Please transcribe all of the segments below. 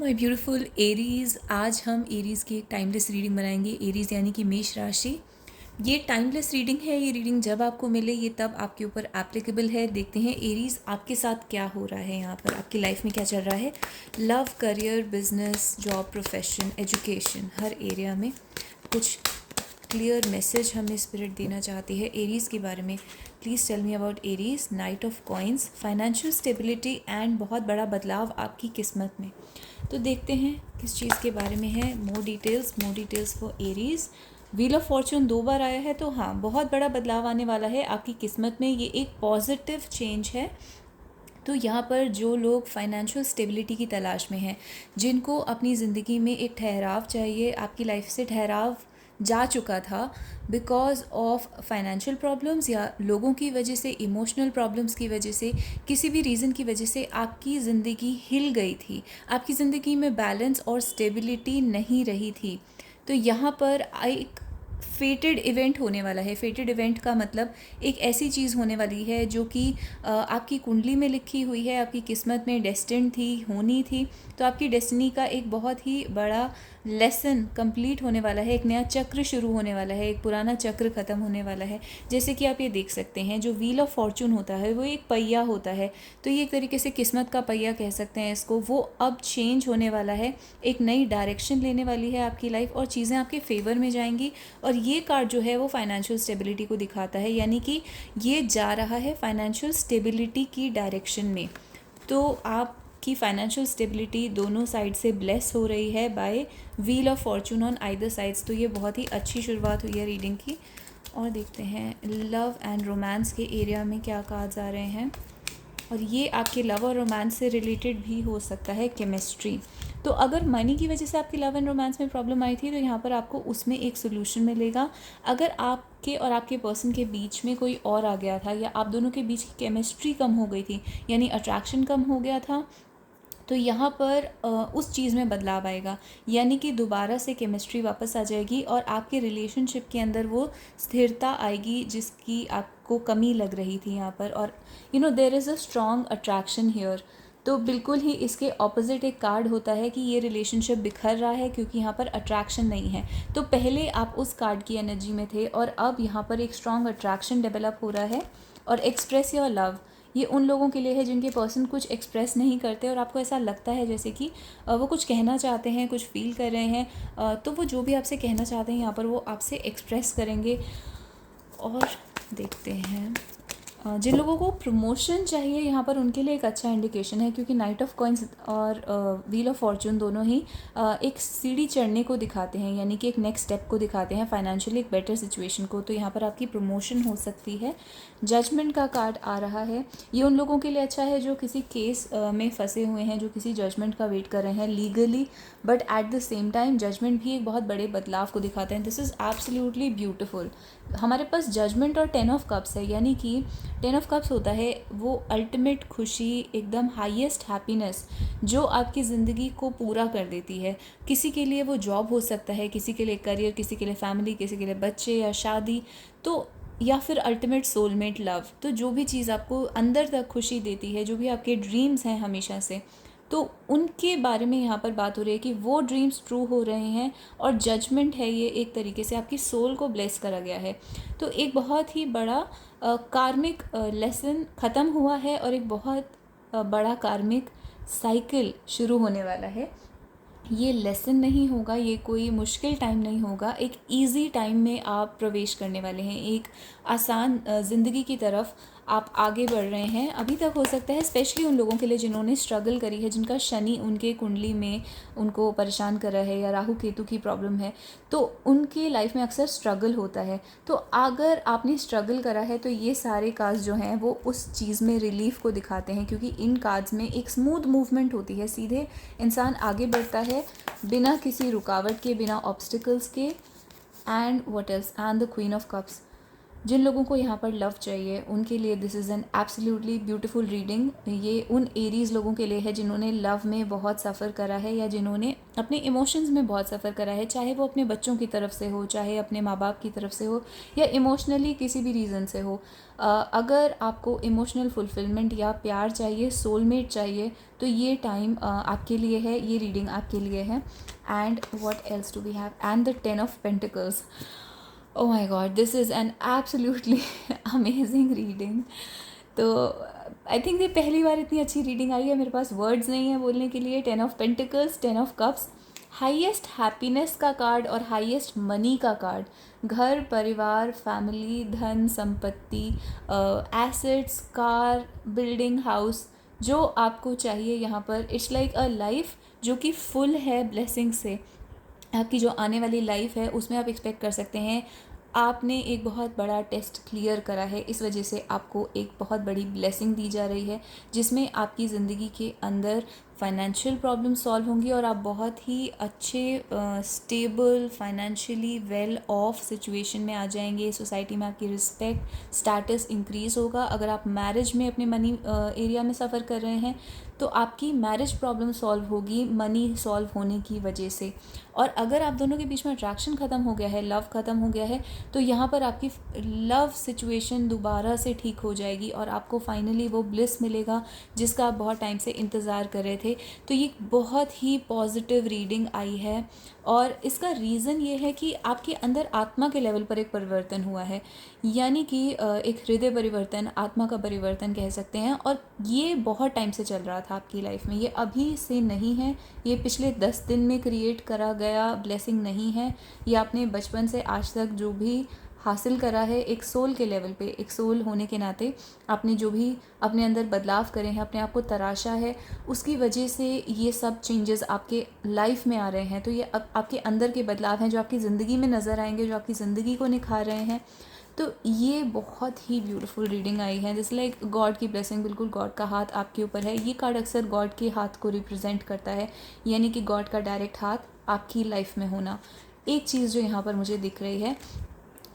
My beautiful Aries, आज हम Aries की एक टाइमलेस रीडिंग बनाएंगे। एरीज़ यानी कि मेष राशि। ये टाइमलेस रीडिंग है। ये रीडिंग जब आपको मिले ये तब आपके ऊपर एप्लीकेबल है। देखते हैं एरीज़ आपके साथ क्या हो रहा है, यहाँ पर आपकी लाइफ में क्या चल रहा है। Love, career, business, job, profession, education, हर एरिया में कुछ क्लियर मैसेज हमें स्पिरिट देना चाहती है एरीज़ के बारे में। Please tell me about Aries. Knight of coins, financial stability and बहुत बड़ा बदलाव आपकी किस्मत में। तो देखते हैं किस चीज़ के बारे में है। More details for Aries. Wheel of Fortune 2 बार आया है, तो हाँ, बहुत बड़ा बदलाव आने वाला है आपकी किस्मत में। ये एक पॉजिटिव चेंज है। तो यहाँ पर जो लोग फाइनेंशियल स्टेबिलिटी की तलाश में हैं, जिनको अपनी ज़िंदगी में एक ठहराव चाहिए, आपकी लाइफ से ठहराव जा चुका था बिकॉज ऑफ फाइनेंशियल प्रॉब्लम्स या लोगों की वजह से, इमोशनल प्रॉब्लम्स की वजह से, किसी भी रीज़न की वजह से आपकी ज़िंदगी हिल गई थी, आपकी ज़िंदगी में बैलेंस और स्टेबिलिटी नहीं रही थी। तो यहाँ पर एक फेटेड इवेंट होने वाला है। फेटेड इवेंट का मतलब एक ऐसी चीज़ होने वाली है जो कि आपकी कुंडली में लिखी हुई है, आपकी किस्मत में डेस्टिन्ड थी, होनी थी। तो आपकी डेस्टिनी का एक बहुत ही बड़ा लेसन कंप्लीट होने वाला है। एक नया चक्र शुरू होने वाला है, एक पुराना चक्र ख़त्म होने वाला है। जैसे कि आप ये देख सकते हैं, जो व्हील ऑफ फॉर्चून होता है वो एक पहिया होता है। तो ये एक तरीके से किस्मत का पहिया कह सकते हैं इसको। वो अब चेंज होने वाला है, एक नई डायरेक्शन लेने वाली है आपकी लाइफ और चीज़ें आपके फेवर में जाएंगी। और ये कार्ड जो है वो फाइनेंशियल स्टेबिलिटी को दिखाता है, यानी कि ये जा रहा है फाइनेंशियल स्टेबिलिटी की डायरेक्शन में। तो आपकी फाइनेंशियल स्टेबिलिटी दोनों साइड से ब्लेस हो रही है by wheel of fortune on either sides. तो ये बहुत ही अच्छी शुरुआत हुई है रीडिंग की। और देखते हैं लव एंड रोमांस के एरिया में क्या कार्ड्स आ रहे हैं। और ये आपके लव और रोमांस से रिलेटेड भी हो सकता है, केमिस्ट्री। तो अगर मनी की वजह से आपकी लव एंड रोमांस में प्रॉब्लम आई थी तो यहाँ पर आपको उसमें एक सोल्यूशन मिलेगा। अगर आपके और आपके पर्सन के बीच में कोई और आ गया था या आप दोनों के बीच की केमिस्ट्री कम हो गई थी, यानी अट्रैक्शन कम हो गया था, तो यहाँ पर उस चीज़ में बदलाव आएगा, यानी कि दोबारा से केमिस्ट्री वापस आ जाएगी और आपके रिलेशनशिप के अंदर वो स्थिरता आएगी जिसकी आपको कमी लग रही थी यहाँ पर। और there is a strong attraction here. तो बिल्कुल ही इसके ऑपोजिट एक कार्ड होता है कि ये रिलेशनशिप बिखर रहा है क्योंकि यहाँ पर अट्रैक्शन नहीं है। तो पहले आप उस कार्ड की एनर्जी में थे और अब यहाँ पर एक स्ट्रॉन्ग अट्रैक्शन डेवलप हो रहा है। और एक्सप्रेस योर लव, ये उन लोगों के लिए है जिनके पर्सन कुछ एक्सप्रेस नहीं करते और आपको ऐसा लगता है जैसे कि वो कुछ कहना चाहते हैं, कुछ फील कर रहे हैं। तो वो जो भी आपसे कहना चाहते हैं यहाँ पर वो आपसे एक्सप्रेस करेंगे। और देखते हैं जिन लोगों को प्रमोशन चाहिए यहाँ पर उनके लिए एक अच्छा इंडिकेशन है, क्योंकि नाइट ऑफ कॉइन्स और व्हील ऑफ फॉर्चून दोनों ही एक सीढ़ी चढ़ने को दिखाते हैं, यानी कि एक नेक्स्ट स्टेप को दिखाते हैं, फाइनेंशियली एक बेटर सिचुएशन को। तो यहाँ पर आपकी प्रमोशन हो सकती है। जजमेंट का कार्ड आ रहा है। ये उन लोगों के लिए अच्छा है जो किसी केस में फंसे हुए हैं, जो किसी जजमेंट का वेट कर रहे हैं legally, but at the same time judgement भी एक बहुत बड़े बदलाव को दिखाते हैं। This is absolutely beautiful. हमारे पास जजमेंट और 10 ऑफ कप्स है, यानी कि 10 ऑफ कप्स होता है वो अल्टीमेट खुशी, एकदम हाईएस्ट हैप्पीनेस जो आपकी ज़िंदगी को पूरा कर देती है। किसी के लिए वो जॉब हो सकता है, किसी के लिए करियर, किसी के लिए फैमिली, किसी के लिए बच्चे या शादी, तो या फिर अल्टीमेट सोलमेट लव। तो जो भी चीज़ आपको अंदर तक खुशी देती है, जो भी आपके ड्रीम्स हैं हमेशा से, तो उनके बारे में यहाँ पर बात हो रही है कि वो ड्रीम्स ट्रू हो रहे हैं। और जजमेंट है ये, एक तरीके से आपकी सोल को ब्लेस करा गया है। तो एक बहुत ही बड़ा कार्मिक लेसन ख़त्म हुआ है और एक बहुत बड़ा कार्मिक साइकिल शुरू होने वाला है। ये लेसन नहीं होगा, ये कोई मुश्किल टाइम नहीं होगा, एक इजी टाइम में आप प्रवेश करने वाले हैं, एक आसान ज़िंदगी की तरफ आप आगे बढ़ रहे हैं। अभी तक हो सकता है स्पेशली उन लोगों के लिए जिन्होंने स्ट्रगल करी है, जिनका शनि उनके कुंडली में उनको परेशान कर रहा है या राहु केतु की प्रॉब्लम है, तो उनके लाइफ में अक्सर स्ट्रगल होता है। तो अगर आपने स्ट्रगल करा है तो ये सारे कार्ड्स जो हैं वो उस चीज़ में रिलीफ को दिखाते हैं, क्योंकि इन कार्ड्स में एक स्मूथ मूवमेंट होती है, सीधे इंसान आगे बढ़ता है बिना किसी रुकावट के, बिना ऑब्स्टिकल्स के। And what else, and the queen of cups, जिन लोगों को यहाँ पर लव चाहिए उनके लिए this is an absolutely beautiful reading. ये उन एरीज़ लोगों के लिए है जिन्होंने लव में बहुत सफ़र करा है या जिन्होंने अपने इमोशंस में बहुत सफ़र करा है, चाहे वो अपने बच्चों की तरफ से हो, चाहे अपने माँ बाप की तरफ से हो, या इमोशनली किसी भी रीज़न से हो। अगर आपको इमोशनल फुलफिलमेंट या प्यार चाहिए, सोलमेट चाहिए, तो ये टाइम आपके लिए है, ये रीडिंग आपके लिए है। And what else do we have, and the 10 of Pentacles। Oh my God, this is an absolutely amazing reading। तो आई थिंक ये पहली बार इतनी अच्छी रीडिंग आई है, मेरे पास वर्ड्स नहीं है बोलने के लिए। 10 of Pentacles, 10 of Cups, highest happiness का कार्ड और हाईएस्ट मनी का कार्ड। घर, परिवार, फैमिली, धन, संपत्ति, एसेट्स, कार, बिल्डिंग, हाउस, जो आपको चाहिए यहाँ पर। इट्स लाइक अ लाइफ जो कि फुल है ब्लेसिंग से। आपकी जो आने वाली लाइफ है उसमें आप एक्सपेक्ट कर सकते हैं आपने एक बहुत बड़ा टेस्ट क्लियर करा है, इस वजह से आपको एक बहुत बड़ी ब्लेसिंग दी जा रही है जिसमें आपकी ज़िंदगी के अंदर फाइनेंशियल प्रॉब्लम सॉल्व होंगी और आप बहुत ही अच्छे stable financially well of situation में आ जाएंगे। सोसाइटी में आपकी रिस्पेक्ट स्टेटस इंक्रीज़ होगा। अगर आप मैरिज में अपने मनी एरिया में सफ़र कर रहे हैं तो आपकी मैरिज प्रॉब्लम सॉल्व होगी मनी सॉल्व होने की वजह से। और अगर आप दोनों के बीच में अट्रैक्शन ख़त्म हो गया है, लव ख़त्म हो गया है, तो यहाँ पर आपकी लव सिचुएशन दोबारा से ठीक हो जाएगी और आपको फाइनली वो ब्लिस मिलेगा जिसका आप बहुत टाइम से इंतज़ार कर रहे थे। तो ये बहुत ही पॉजिटिव रीडिंग आई है और इसका रीज़न ये है कि आपके अंदर आत्मा के लेवल पर एक परिवर्तन हुआ है, यानी कि एक हृदय परिवर्तन, आत्मा का परिवर्तन कह सकते हैं। और ये बहुत टाइम से चल रहा था आपकी लाइफ में, ये अभी से नहीं है, ये पिछले 10 दिन में क्रिएट करा गया ब्लेसिंग नहीं है। ये आपने बचपन से आज तक जो भी हासिल करा है, एक सोल के लेवल पे, एक सोल होने के नाते आपने जो भी अपने अंदर बदलाव करे हैं, अपने आप को तराशा है, उसकी वजह से ये सब चेंजेस आपके लाइफ में आ रहे हैं। तो ये अब आपके अंदर के बदलाव हैं जो आपकी ज़िंदगी में नज़र आएंगे, जो आपकी ज़िंदगी को निखार रहे हैं। तो ये बहुत ही ब्यूटीफुल रीडिंग आई है, जैसे लाइक गॉड की ब्लेसिंग, बिल्कुल गॉड का हाथ आपके ऊपर है। ये कार्ड अक्सर गॉड के हाथ को रिप्रेजेंट करता है, यानी कि गॉड का डायरेक्ट हाथ आपकी लाइफ में होना। एक चीज़ जो यहाँ पर मुझे दिख रही है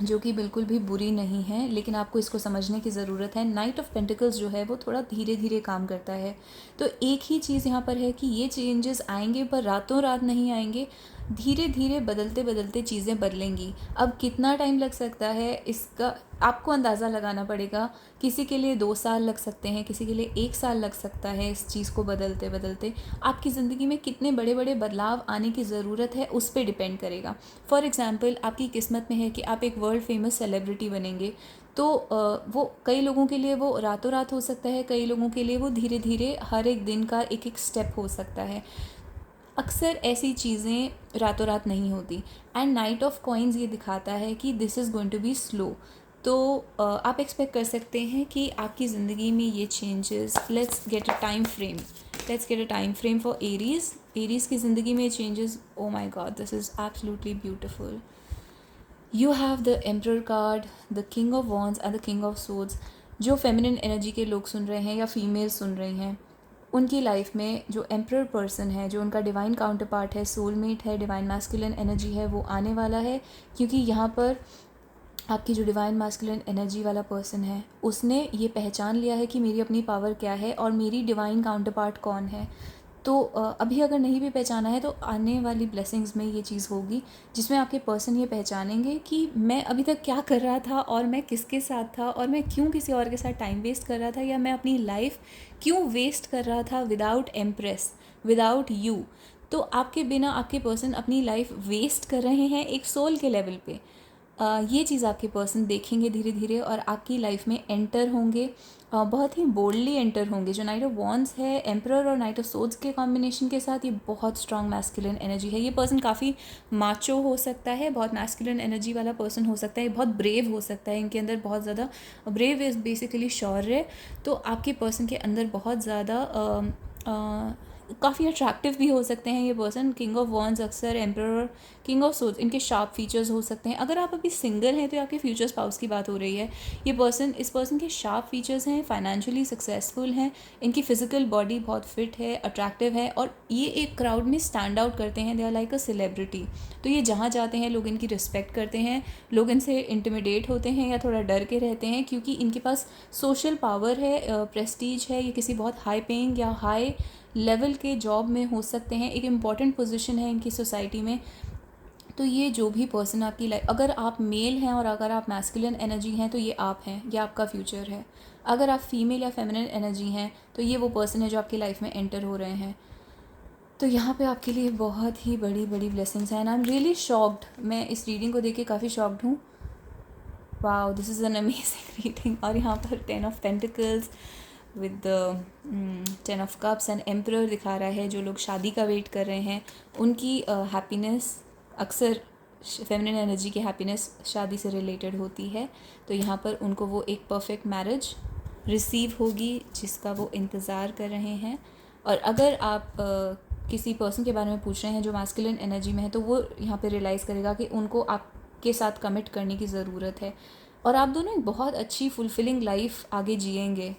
जो कि बिल्कुल भी बुरी नहीं है, लेकिन आपको इसको समझने की ज़रूरत है। नाइट ऑफ पेंटिकल्स जो है वो थोड़ा धीरे धीरे काम करता है। तो एक ही चीज़ यहाँ पर है कि ये चेंजेस आएंगे पर रातों रात नहीं आएंगे, धीरे धीरे बदलते बदलते चीज़ें बदलेंगी। अब कितना टाइम लग सकता है इसका आपको अंदाज़ा लगाना पड़ेगा। किसी के लिए 2 साल लग सकते हैं, किसी के लिए 1 साल लग सकता है इस चीज़ को बदलते बदलते। आपकी ज़िंदगी में कितने बड़े बड़े बदलाव आने की ज़रूरत है उस पर डिपेंड करेगा। फॉर एग्ज़ाम्पल, आपकी किस्मत में है कि आप एक वर्ल्ड फेमस सेलिब्रिटी बनेंगे, तो वो कई लोगों के लिए वो रातों रात हो सकता है, कई लोगों के लिए वो धीरे धीरे हर एक दिन का एक एक स्टेप हो सकता है। अक्सर ऐसी चीज़ें रातों रात नहीं होती। एंड नाइट ऑफ कॉइन्स ये दिखाता है कि this is going to be slow. तो आप एक्सपेक्ट कर सकते हैं कि आपकी ज़िंदगी में ये changes, let's get a time frame for Aries. Aries की ज़िंदगी में changes, oh my God, this is absolutely beautiful. You have the emperor card, the king of wands and the king of swords. जो feminine energy के लोग सुन रहे हैं या female सुन रही हैं, उनकी लाइफ में जो एम्परर पर्सन है, जो उनका डिवाइन काउंटर पार्ट है, सोलमेट है, डिवाइन मैस्कुलिन एनर्जी है, वो आने वाला है। क्योंकि यहाँ पर आपकी जो डिवाइन मैस्कुलिन एनर्जी वाला पर्सन है उसने ये पहचान लिया है कि मेरी अपनी पावर क्या है और मेरी डिवाइन काउंटर पार्ट कौन है। तो अभी अगर नहीं भी पहचाना है तो आने वाली ब्लेसिंग्स में ये चीज़ होगी जिसमें आपके पर्सन ये पहचानेंगे कि मैं अभी तक क्या कर रहा था और मैं किसके साथ था और मैं क्यों किसी और के साथ टाइम वेस्ट कर रहा था, या मैं अपनी लाइफ क्यों वेस्ट कर रहा था विदाउट एम्प्रेस, विदाउट यू। तो आपके बिना आपके पर्सन अपनी लाइफ वेस्ट कर रहे हैं एक सोल के लेवल पे। ये चीज़ आपके पर्सन देखेंगे धीरे धीरे और आपकी लाइफ में एंटर होंगे, बहुत ही बोल्डली एंटर होंगे। जो नाइट ऑफ वॉन्ड्स है, एम्परर और नाइट ऑफ सोर्ड्स के कॉम्बिनेशन के साथ, ये बहुत स्ट्रॉन्ग मैस्कुलिन एनर्जी है। ये पर्सन काफ़ी माचो हो सकता है, बहुत मैस्कुलिन एनर्जी वाला पर्सन हो सकता है, बहुत ब्रेव हो सकता है, इनके अंदर बहुत ज़्यादा, ब्रेव इज़ बेसिकली शौर्य। तो आपके पर्सन के अंदर बहुत ज़्यादा काफ़ी अट्रैक्टिव भी हो सकते हैं ये पर्सन। किंग ऑफ वॉन्ड्स अक्सर एम्परर, किंग ऑफ सोर्ड्स, इनके शार्प फीचर्स हो सकते हैं। अगर आप अभी सिंगल हैं तो आपके फ्यूचर स्पाउस की बात हो रही है। ये पर्सन, इस पर्सन के शार्प फीचर्स हैं, फाइनेंशियली सक्सेसफुल हैं, इनकी फिजिकल बॉडी बहुत फिट है, अट्रैक्टिव है, और ये एक क्राउड में स्टैंड आउट करते हैं। They are like a celebrity. तो ये जहाँ जाते हैं लोग इनकी रिस्पेक्ट करते हैं, लोग इनसे इंटिमिडेट होते हैं या थोड़ा डर के रहते हैं, क्योंकि इनके पास सोशल पावर है, प्रेस्टीज है, ये किसी बहुत हाई पेइंग या हाई लेवल के जॉब में हो सकते हैं, एक इम्पॉर्टेंट पोजीशन है इनकी सोसाइटी में। तो ये जो भी पर्सन आपकी लाइफ, अगर आप मेल हैं और अगर आप मैस्कुलिन एनर्जी हैं तो ये आप हैं, ये आपका फ्यूचर है। अगर आप फीमेल या फेमिनिन एनर्जी हैं तो ये वो पर्सन है जो आपकी लाइफ में एंटर हो रहे हैं। तो यहाँ पे आपके लिए बहुत ही बड़ी बड़ी ब्लेसिंग्स हैं and I am really shocked. मैं इस रीडिंग को देख के काफ़ी शॉक्ड हूँ। Wow, this is an amazing reading. और यहाँ पर 10 of pentacles with 10 of cups and emperor दिखा रहा है। जो लोग शादी का वेट कर रहे हैं उनकी हैप्पीनेस, अक्सर फेमिनिन एनर्जी की हैप्पीनेस शादी से रिलेटेड होती है। तो यहाँ पर उनको वो एक परफेक्ट मैरिज रिसीव होगी जिसका वो इंतज़ार कर रहे हैं। और अगर आप किसी पर्सन के बारे में पूछ रहे हैं जो मैस्कुलिन एनर्जी में है, तो वो यहाँ पे रियलाइज़ करेगा कि उनको आपके साथ कमिट करने की ज़रूरत है और आप दोनों एक बहुत अच्छी फुलफिलिंग लाइफ आगे जिएंगे।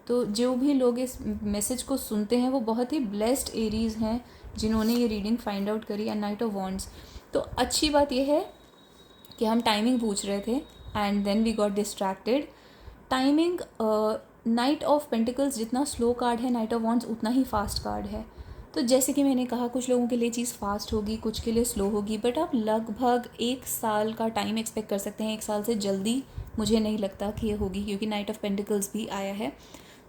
तो जो भी लोग इस मैसेज को सुनते हैं वो बहुत ही ब्लेस्ड एरीज़ हैं जिन्होंने ये रीडिंग फाइंड आउट करी। एंड नाइट ऑफ वॉन्ड्स, तो अच्छी बात यह है कि हम टाइमिंग पूछ रहे थे and then we got distracted. Timing, knight of pentacles जितना स्लो कार्ड है, नाइट ऑफ वॉन्ड्स उतना ही फास्ट कार्ड है। तो जैसे कि मैंने कहा, कुछ लोगों के लिए चीज़ फास्ट होगी, कुछ के लिए स्लो होगी, बट आप लगभग 1 साल का टाइम एक्सपेक्ट कर सकते हैं। 1 साल से जल्दी मुझे नहीं लगता कि ये होगी, क्योंकि नाइट ऑफ पेंटिकल्स भी आया है।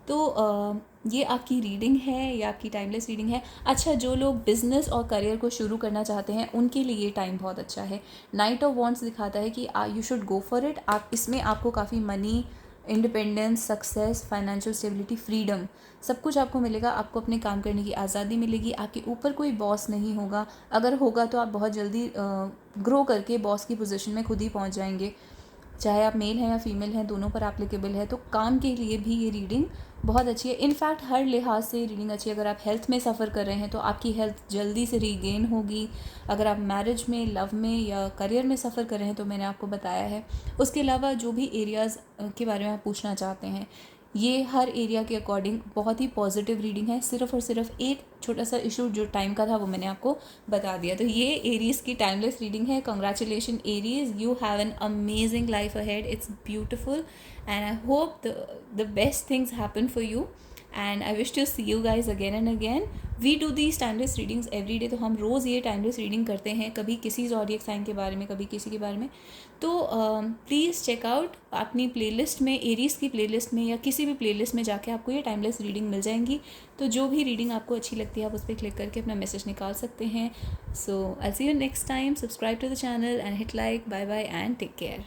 तो ये आपकी रीडिंग है, ये आपकी टाइमलेस रीडिंग है। अच्छा, जो लोग बिज़नेस और करियर को शुरू करना चाहते हैं उनके लिए ये टाइम बहुत अच्छा है। नाइट ऑफ वॉन्ड्स दिखाता है कि you should go for it. आप इसमें आपको काफ़ी money, independence, success, financial stability, freedom, सब कुछ आपको मिलेगा। आपको अपने काम करने की आज़ादी मिलेगी। आपके ऊपर कोई बॉस नहीं होगा। अगर होगा तो आप बहुत जल्दी ग्रो करके बॉस की पोजीशन में खुद ही पहुंच जाएंगे। चाहे आप मेल हैं या फीमेल हैं, दोनों पर एप्लीकेबल है। तो काम के लिए भी ये रीडिंग बहुत अच्छी है। इनफैक्ट हर लिहाज से रीडिंग अच्छी है। अगर आप हेल्थ में सफ़र कर रहे हैं तो आपकी हेल्थ जल्दी से रीगेन होगी। अगर आप मैरिज में, लव में या करियर में सफ़र कर रहे हैं तो मैंने आपको बताया है। उसके अलावा जो भी एरियाज़ के बारे में आप पूछना चाहते हैं, ये हर एरिया के अकॉर्डिंग बहुत ही पॉजिटिव रीडिंग है। सिर्फ़ और सिर्फ एक छोटा सा इशू जो टाइम का था वो मैंने आपको बता दिया। तो ये एरीज़ की टाइमलेस रीडिंग है। Congratulation Aries, you have an amazing life ahead. It's beautiful and I hope the best things happen for you and I wish to see you guys again and again. We do these timeless readings every day. तो हम रोज़ ये timeless reading करते हैं, कभी किसी zodiac sign के बारे में, कभी किसी के बारे में। तो प्लीज़ चेक आउट अपनी प्लेलिस्ट में, एरीज़ की प्लेलिस्ट में या किसी भी प्लेलिस्ट में जाके आपको ये timeless reading मिल जाएंगी। तो जो भी रीडिंग आपको अच्छी लगती है आप उस पर क्लिक करके अपना मैसेज निकाल सकते हैं। So I'll see you next time. Subscribe to the channel and hit like. Bye bye and take care.